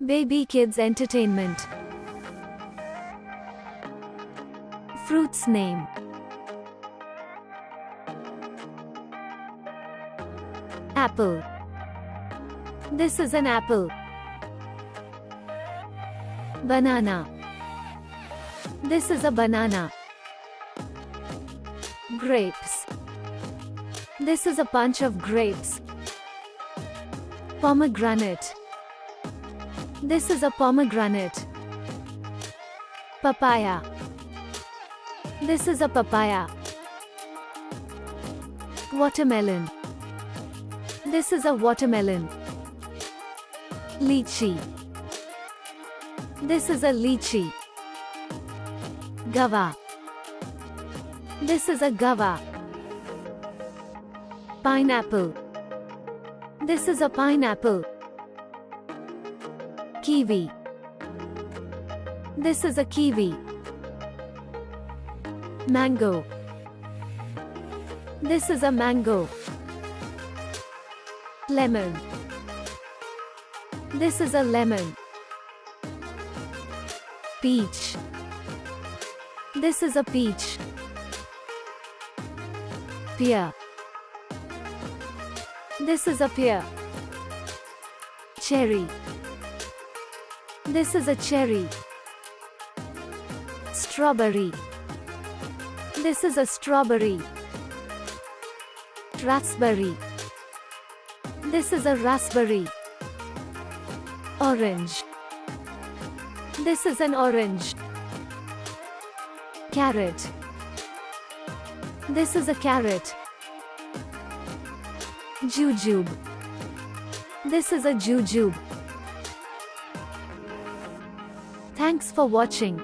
Baby kids entertainment. Fruits name. Apple. This is an apple. Banana. This is a banana. Grapes. This is a bunch of grapes. Pomegranate. This is a pomegranate. Papaya. This is a papaya. Watermelon. This is a watermelon. Lychee. This is a lychee. Guava. This is a guava. Pineapple. This is a pineapple. Kiwi. This is a kiwi. Mango. This is a mango. Lemon. This is a lemon. Peach. This is a peach. Pear. This is a pear. Cherry. This is a cherry. Strawberry. This is a strawberry. Raspberry. This is a raspberry. Orange. This is an orange. Carrot. This is a carrot. Jujube. This is a jujube. Thanks for watching.